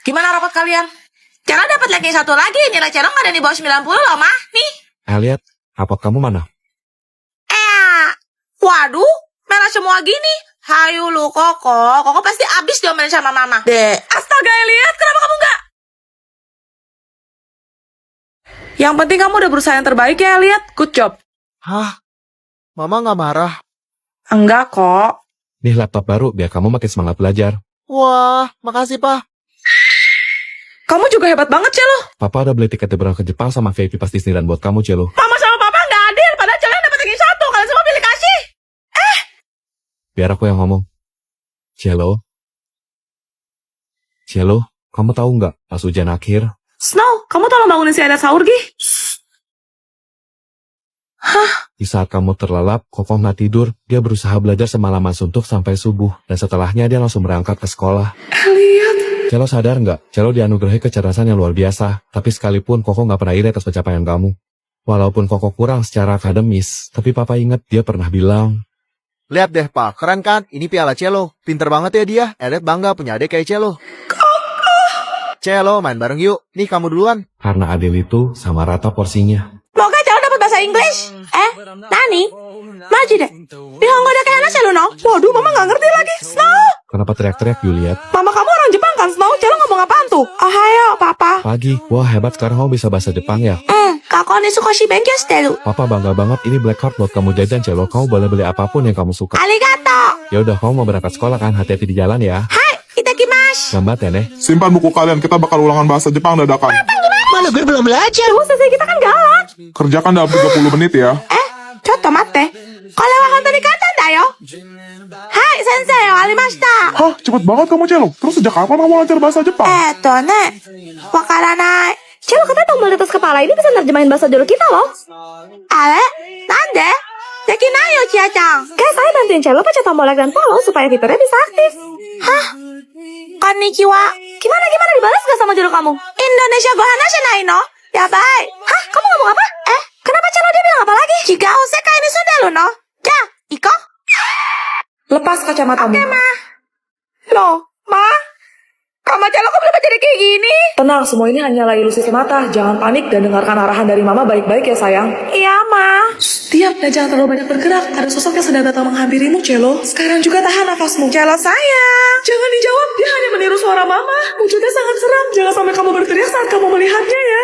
Gimana rapot kalian? Celo dapat ranking 1 lagi. Nilai Celo nggak ada di bawah 90 loh, Mah. Nih. Lihat, rapot kamu mana? Waduh, merah semua gini. Hayu lu, Koko. Koko pasti abis diomelin sama Mama. Deh. Astaga, Elliot. Kenapa kamu nggak? Yang penting kamu udah berusaha yang terbaik ya, Elliot. Good job. Hah? Mama nggak marah? Enggak kok. Nih laptop baru biar kamu makin semangat belajar. Wah, makasih, Pak. Kamu juga hebat banget, Celo. Papa udah beli tiket liburan ke Jepang sama VIP pas Disneyland buat kamu, Celo. Mama sama Papa nggak adil. Padahal Celo yang dapat ranking 1. Kalian semua pilih kasih. Biar aku yang ngomong. Celo, kamu tahu nggak pas ujian akhir? Snow, kamu tolong bangunin si Adat sahur, Gi. Di saat kamu terlelap, Koko nggak tidur. Dia berusaha belajar semalaman suntuk sampai subuh. Dan setelahnya dia langsung berangkat ke sekolah. Elliot. Celo sadar nggak? Celo dianugerahi kecerdasan yang luar biasa. Tapi sekalipun Koko nggak pernah iri atas pencapaian kamu. Walaupun Koko kurang secara akademis, tapi Papa ingat dia pernah bilang, Lihat deh, Pak. Keren kan? Ini piala Celo. Pinter banget ya dia. Edet bangga punya adik kayak Celo. Celo, main bareng yuk. Nih, kamu duluan. karena adil itu sama rata porsinya. Moga Celo dapat bahasa Inggris. Nani? Maju deh. Nihongo da kayak Celo, no? Waduh, Mama nggak ngerti lagi. Snow. Kenapa teriak-teriak, Juliet? Mama kamu orang Jepang kan, Snow? Celo ngomong apaan tuh? Ohayo, Papa. Pagi, wah hebat sekarang kamu bisa bahasa Jepang ya. Kako ni sukoshi benkyou shiteru. Papa bangga banget, ini black card buat kamu jajan, Celo. Kamu boleh beli apapun yang kamu suka. Arigato. Ya udah, kamu mau berangkat sekolah kan? Hati-hati di jalan ya. Hai, itakimasu. Lambat ya, Neh. Simpan buku kalian, kita bakal ulangan bahasa Jepang dadakan. Mana gue belum belajar. Tuh, sensei kita kan galak. Kerjakan dalam 30 menit ya. Cotto matte. Kore wa hontou ni kantan da yo. Hai, sensei, warimashita. Hah, cepet banget kamu, Celo. Terus sejak kapan kamu belajar bahasa Jepang? Wakaranai. Celo, katanya tombol di atas kepala ini bisa nerjemahin bahasa dulu kita loh. Ale, nande? Dekinayo, Chia-chan. Kayak saya bantuin Celo pencet tombol like dan follow supaya fiturnya bisa aktif. Hah? Konnichiwa. Gimana dibalas gak sama judul kamu? Indonesia go hanasha nai no? Ya baik. Hah? Kamu ngomong apa? Kenapa Celo dia bilang apa lagi? Jika sekai ni sunderu no? Ja, iko? Lepas kacamatamu. Oke, Ma. Loh, Ma? Mama Celo kok berubah jadi kayak gini? Tenang, semua ini hanyalah ilusi semata. Jangan panik dan dengarkan arahan dari Mama baik-baik ya sayang. Iya, Ma. Diam dan jangan terlalu banyak bergerak. Ada sosok yang sedang datang menghampirimu, Celo. Sekarang juga tahan nafasmu. Celo sayang. Jangan dijawab, dia hanya meniru suara Mama. Wujudnya sangat seram. Jangan sampai kamu berteriak saat kamu melihatnya ya.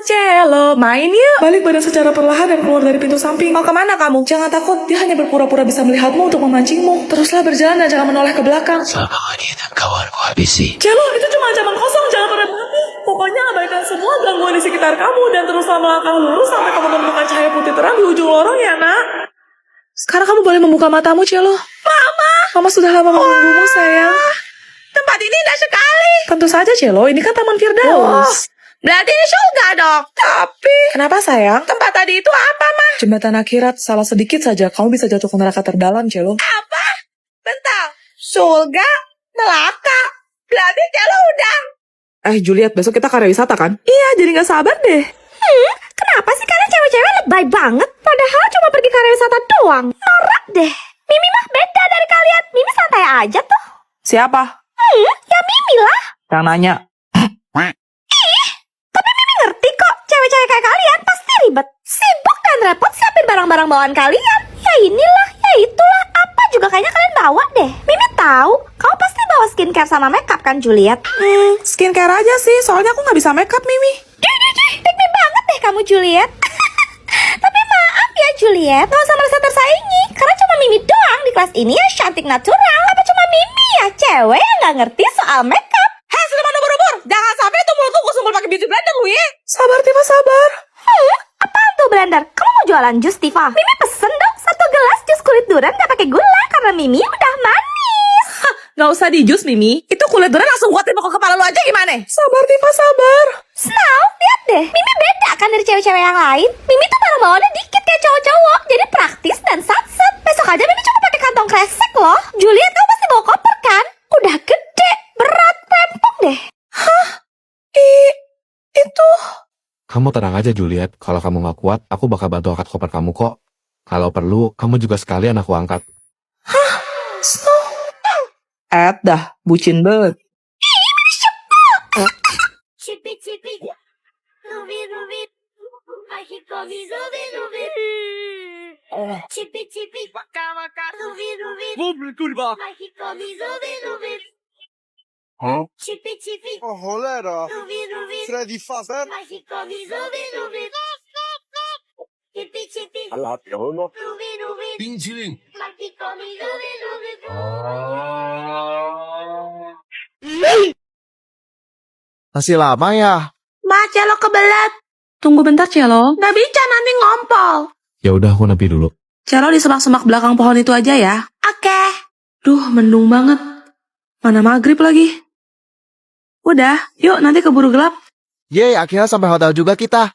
Celo, main yuk. Balik badan secara perlahan dan keluar dari pintu samping. Mau kemana kamu? Jangan takut, dia hanya berpura-pura bisa melihatmu untuk memancingmu. Teruslah berjalan dan jangan menoleh ke belakang. Selama ini dan kawanku habisi. Celo, itu cuma ancaman kosong, jangan pernah berhenti. Pokoknya abaikan semua gangguan di sekitar kamu dan teruslah melangkah lurus sampai kamu menemukan cahaya putih terang di ujung lorong ya, Nak. Sekarang kamu boleh membuka matamu, Celo. Mama sudah lama menunggumu, sayang. Tempat ini indah sekali. Tentu saja, Celo. Ini kan Taman Firdaus. Berarti ini surga dong. Tapi Kenapa, sayang? tempat tadi itu apa, Ma? Jembatan akhirat, salah sedikit saja kamu bisa jatuh ke neraka terdalam, Celo. Apa? Bentar. Surga? Neraka? Berarti Celo udah. Juliet, besok kita karya wisata kan? Iya, jadi gak sabar deh. Kenapa sih kalian cewek-cewek lebay banget? Padahal cuma pergi karya wisata doang. Norak deh. Mimi mah beda dari kalian. Mimi santai aja tuh. Siapa? Ya Mimi lah. Yang nanya. Tapi Mimi ngerti kok. Cewek-cewek kayak kalian pasti ribet. Sibuk dan repot siapin barang-barang bawaan kalian. Ya inilah, ya itulah. Apa juga kayaknya kalian bawa deh. Mimi tahu. Kamu pasti bawa skincare sama makeup kan, Juliet? Skincare aja sih, soalnya aku gak bisa makeup, Mimi. Pick me banget deh kamu, Juliet. Tapi maaf ya, Juliet. Gak usah merasa tersaingi. Karena cuma Mimi doang di kelas ini yang cantik natural. Apa cuma Mimi ya, cewek yang gak ngerti soal makeup? Hei, Sulaiman ubur-ubur. Jangan sampai itu mulutku kusumpul pakai beauty blender lu ya. Sabar, Tifa, sabar. Apaan tuh blender? Kamu mau jualan jus, Tifa? Mimi pesen dong 1 gelas jus kulit durian gak pakai gula. Karena Mimi udah manis. Gak usah di jus, Mimi. Itu kulit durian langsung gua timpa ke kepala lu aja gimana? Sabar, Tifa, sabar. Snow, lihat deh. Mimi beda kan dari cewek-cewek yang lain. Mimi tuh barang bawaannya dikit kayak cowok-cowok. Jadi praktis dan satset. Besok aja Mimi cuma pakai kantong kresek loh. Juliet, kamu pasti bawa koper kan? Udah gede, berat, rempong deh. Itu. Kamu tenang aja, Juliet. Kalau kamu gak kuat, aku bakal bantu angkat koper kamu kok. Kalau perlu, kamu juga sekalian aku angkat. Snow. Dah, bucin banget. Oh, cholera. Freddy Fazbear. Masih lama ya? Ma, Celo kebelet. Tunggu bentar, Celo. Nggak bisa, nanti ngompol. Ya udah, aku nepi dulu. Celo di semak-semak belakang pohon itu aja ya. Oke. Duh, mendung banget. Mana maghrib lagi. Udah, yuk nanti keburu gelap. Yeay, akhirnya sampai hotel juga kita.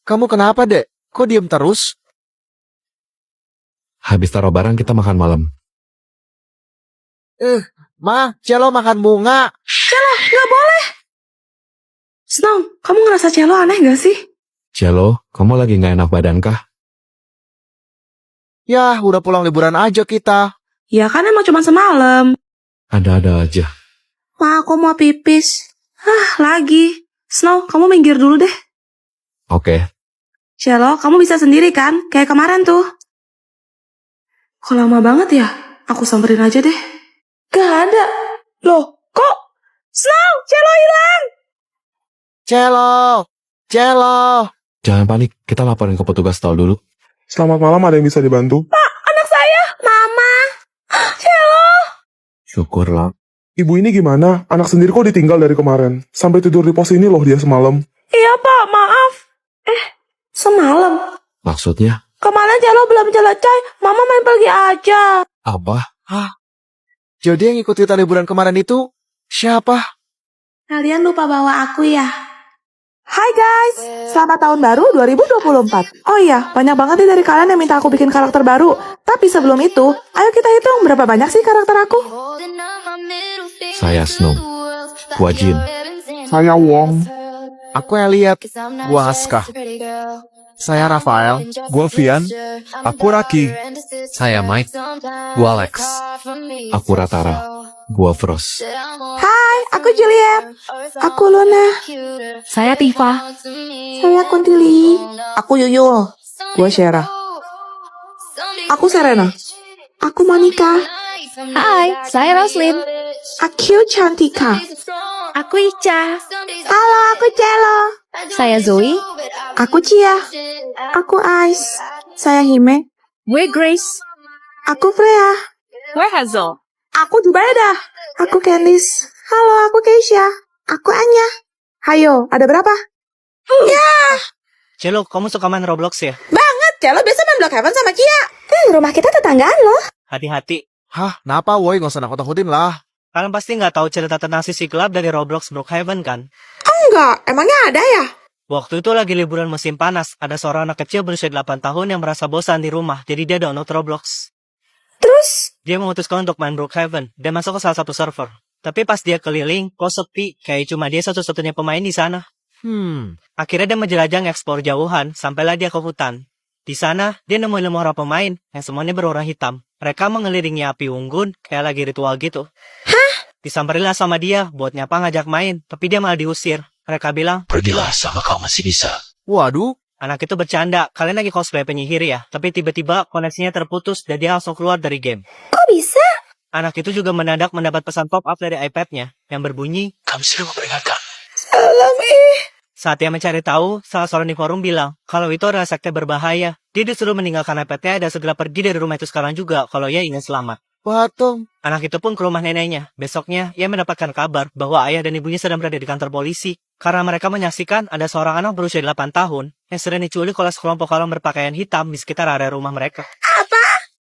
Kamu kenapa, Dek? Kok diem terus? Habis taruh barang kita makan malam. Ma, Celo makan bunga. Nggak boleh. Snow, kamu ngerasa Celo aneh gak sih? Cello, kamu lagi nggak enak badan kah? Yah, udah pulang liburan aja kita. Ya kan emang cuma semalam. Ada-ada aja. Ma, aku mau pipis. Lagi. Snow, kamu minggir dulu deh. Oke, Celo, kamu bisa sendiri kan? Kayak kemarin tuh. Kok lama banget ya? Aku samperin aja deh. Gak ada. Loh, kok? Snow, Celo hilang. Celo! Celo! jangan panik. Kita laporin ke petugas tol dulu. Selamat malam, ada yang bisa dibantu? Anak saya. Mama. Celo. Syukurlah. Ibu ini gimana? Anak sendiri kok ditinggal dari kemarin? Sampai tidur di pos ini loh dia semalam. Iya, Pak. Maaf. Semalam. Maksudnya, Kemarin Celo belum selesai. Mama main pergi aja. apa? Jadi yang ikut kita liburan kemarin itu siapa? Kalian lupa bawa aku ya? Hai guys, selamat tahun baru 2024. Oh iya, banyak banget nih dari kalian yang minta aku bikin karakter baru. Tapi sebelum itu, ayo kita hitung berapa banyak sih karakter aku. Saya Snow. Gua Jin. Saya Wong. Aku Elliot. Gua Aska. Saya Rafael. Gua Vian. Aku Raki. Saya Mike. Gua Alex. Aku Ratara. Gua Frost. Hai, aku Juliet. Aku Luna. Saya Tifa. Saya Kuntili. Aku Yuyul. Gue Shera. Aku Serena. Aku Monica. Hai, saya Roslyn. Aku Cantika. Aku Ica. Halo, aku Celo. Saya Zoe. Aku Cia. Aku Ice. Saya Hime. Gue Grace. Aku Freya. Gue Hazel. Aku Jubaida. Aku Candice. Halo, aku Keisha. Aku Anya. Hayo, ada berapa? Celo, kamu suka main Roblox ya? Banget, Celo biasa main Block Heaven sama Cia. Rumah kita tetanggaan loh. Hati-hati. Hah, kenapa woi? Gak usah nakut-nakutin lah. Kalian pasti nggak tahu cerita tentang sisi gelap dari Roblox Brookhaven kan? Enggak, emangnya ada ya? Waktu itu lagi liburan musim panas, ada seorang anak kecil berusia 8 tahun yang merasa bosan di rumah, jadi dia download Roblox. Terus? Dia memutuskan untuk main Brookhaven dan masuk ke salah satu server. Tapi pas dia keliling, kok sepi, kayak cuma dia satu-satunya pemain di sana. Akhirnya dia menjelajah nge-explore jauhan, sampailah dia ke hutan. Di sana, dia nemuin 5 orang pemain yang semuanya berwarna hitam. Mereka mengelilingi api unggun, kayak lagi ritual gitu. Disamperinlah sama dia, buat nyapa ngajak main, tapi dia malah diusir. Mereka bilang, Pergilah sama kau masih bisa. Waduh, anak itu bercanda, kalian lagi cosplay penyihir ya? Tapi tiba-tiba koneksinya terputus dan dia langsung keluar dari game. Kok bisa? Anak itu juga mendadak mendapat pesan pop-up dari iPad-nya yang berbunyi, Kami sudah memperingatkan. Salam saat dia mencari tahu, salah seorang di forum bilang, kalau itu adalah sekte berbahaya. Dia disuruh meninggalkan iPad-nya dan segera pergi dari rumah itu sekarang juga, kalau ia ingin selamat. patung. Anak itu pun ke rumah neneknya. Besoknya, ia mendapatkan kabar bahwa ayah dan ibunya sedang berada di kantor polisi. Karena mereka menyaksikan ada seorang anak berusia 8 tahun yang sedang diculik oleh sekelompok orang berpakaian hitam di sekitar area rumah mereka. Apa?